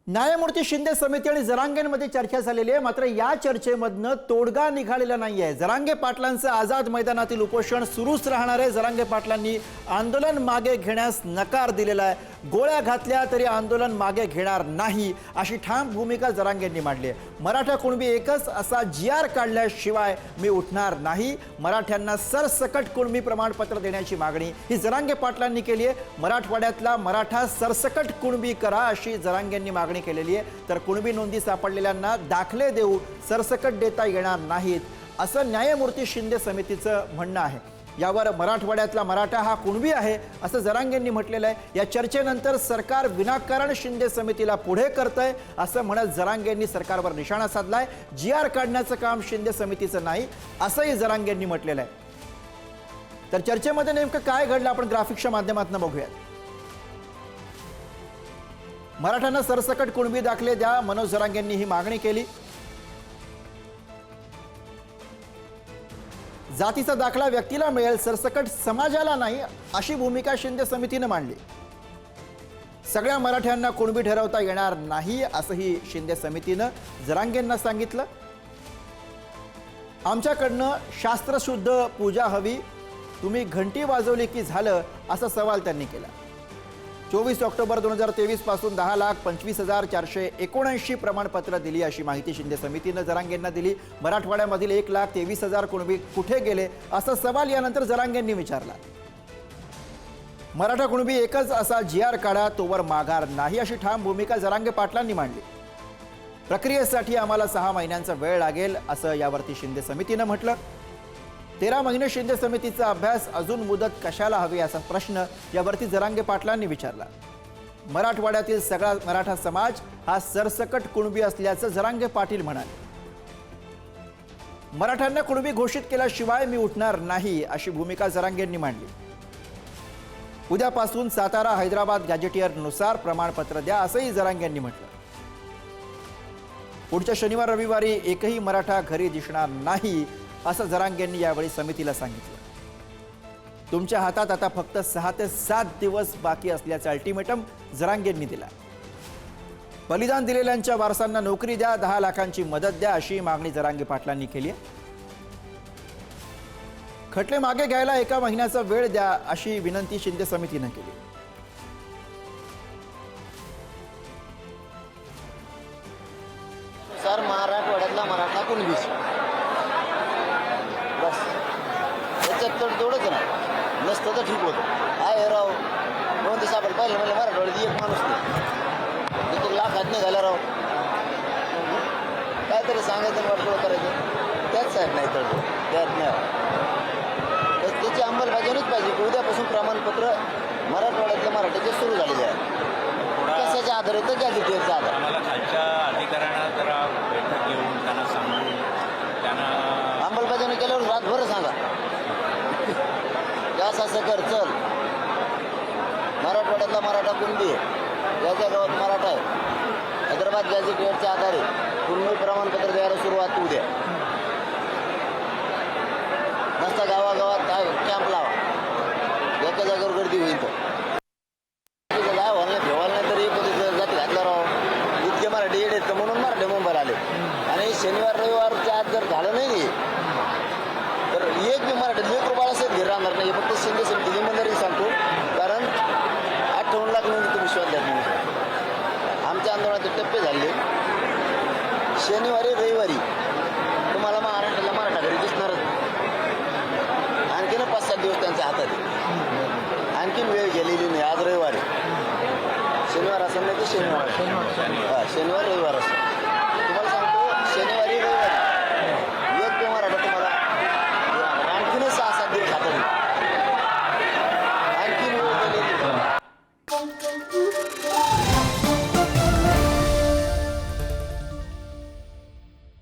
न्यायमूर्ती शिंदे समिती आणि जरांगेंमध्ये चर्चा झालेली आहे, मात्र या चर्चेमधनं तोडगा निघालेला नाहीये। जरांगे पाटलांचं आझाद मैदानातील उपोषण सुरूच राहणार आहे। जरांगे पाटलांनी आंदोलन मागे घेण्यास नकार दिलेला आहे। गोळ्या घातल्या तरी आंदोलन मागे घेणार नाही अशी ठाम भूमिका जरांगेंनी मांडली आहे। मराठा कुणबी एकच असा जीआर काढल्याशिवाय मी उठणार नाही। मराठ्यांना सरसकट कुणबी प्रमाणपत्र देण्याची मागणी ही जरांगे पाटलांनी केली आहे। मराठवाड्यातला मराठा सरसकट कुणबी करा अशी जरांगेंनी मागणी केलेली आहे। तर कुणबी नोंदी सापडलेल्यांना दाखले देऊ सरसकट देता येणार नाहीत असं न्यायमूर्ती शिंदे समितीचं म्हणणं आहे। यावर मराठवाड्यातला मराठा हा कुणबी आहे असं जरांगेंनी म्हटलेलं आहे। या चर्चेनंतर सरकार विनाकारण शिंदे समितीला पुढे करतंय असं म्हणत जरांगेंनी सरकारवर निशाणा साधलाय। जीआर काढण्याचं काम शिंदे समितीचं नाही असंही जरांगेंनी म्हटलेलं आहे। तर चर्चेमध्ये नेमकं काय घडलं आपण ग्राफिक्सच्या माध्यमातून बघूयात। मराठ्यांना सरसकट कुणबी दाखले द्या, मनोज जरांगेंनी ही मागणी केली। जातीचा दाखला व्यक्तीला मिळेल, सरसकट समाजाला नाही अशी भूमिका शिंदे समितीने मांडली। सगळ्या मराठ्यांना कुणबी ठरवता येणार नाही असंही शिंदे समितीनं जरांगेंना सांगितलं। आमच्याकडनं शास्त्रशुद्ध पूजा हवी, तुम्ही घंटी वाजवली की झालं असा सवाल त्यांनी केला। 24 ऑक्टोबर 2023 पासून 10,25,479 प्रमाणपत्र दिली अशी माहिती शिंदे समितीनं जरांगेंना दिली। मराठवाड्यामधील 1,23,000 कुणबी कुठे गेले असा सवाल यानंतर जरांगेंनी विचारला। मराठा कुणबी एकच असा जीआर काढा, तोवर माघार नाही अशी ठाम भूमिका जरांगे पाटलांनी मांडली। प्रक्रियेसाठी आम्हाला 6 महिन्यांचा वेळ लागेल असं यावरती शिंदे समितीनं म्हटलं। 13 महिने शिंदे समितीचा अभ्यास, अजून मुदत कशाला हवी असा प्रश्न यावरती जरांगे पाटलांनी विचारला। मराठवाड्यातील सगळा मराठा समाज हा सरसकट कुणबी असल्याचं जरांगे पाटील म्हणाले। मराठ्यांना कुणबी घोषित केल्याशिवाय मी उठणार नाही अशी भूमिका जरांगेंनी मांडली। उद्यापासून सातारा हैदराबाद गॅजेटियरनुसार प्रमाणपत्र द्या असंही जरांगेंनी म्हटलं। पुढच्या शनिवार रविवारी एकही मराठा घरी दिसणार नाही असं जरांगेंनी यावेळी समितीला सांगितलं। तुमच्या हातात आता फक्त 6 ते 7 दिवस बाकी असल्याचं अल्टिमेटम जरांगेंनी दिला। बलिदान दिलेल्यांच्या वारसांना नोकरी द्या, 10 लाखांची मदत द्या अशी मागणी जरांगे पाटलांनी केली आहे। खटले मागे घ्यायला 1 महिन्याचा वेळ द्या अशी विनंती शिंदे समितीनं केली। सर मराठवाड्यातला मराठा कुणबी बस त्याच्यात तर तेवढंच ना, नसतं तर ठीक होतं। आहे राव 2 दिवस आपण पाहिलं म्हणलं मराठवाड्यात एक माणूस नाही, तिथे लाखात निघाला राव। काहीतरी सांगायचं वाटलं करायचं, त्याच साहेब नाही तर त्यात नाही। तर त्याची अंमलबजावणीच पाहिजे की उद्यापासून प्रमाणपत्र मराठवाड्यातल्या मराठीचे सुरू झालेले आहे। कशाच्या आधारे तर गॅजेटियरचा आधार। आम्हाला खालच्या अधिकाऱ्यांना जरा बैठक घेऊन त्यांना सांगून त्यांना अंमलबजावणी केल्यावर रातभर सांगा जास्त असं कर चल। मराठवाड्यातला मराठा कुणबी आहे, ज्याच्या गावात मराठा आहे, हैदराबाद गॅजेटियरच्या आधारे कुणबी प्रमाणपत्र द्यायला सुरुवात होऊ द्या। नसता गावागावात कॅम्प लावा, एका जागेवर गर्दी होईल तर काय व्हायला नाही, ठेवायला नाही तरी जाती घातला राव। इतके मराठी येत आहेत म्हणून मराठी मुंबईला आले। आणि शनिवार रविवारच्या आज जर झालं नाही तर एक बी मराठी लेकरू बाळासाहेब घरी राहणार नाही। फक्त शिंदे समिती इमानदारी सांगतो, कारण 58 लाख नोंदी तुम्ही विश्वास द्या म्हणून आमच्या आंदोलनाचे टप्पे झाले। शनिवारी रविवारी तुम्हाला महाराष्ट्राला मराठा घरी दिसणारच। आणखीन 5-7 दिवस त्यांच्या हातात आहे, आणखीन वेळ गेलेली नाही। आज रविवारी, शनिवार असं नाही तर शनिवार रविवार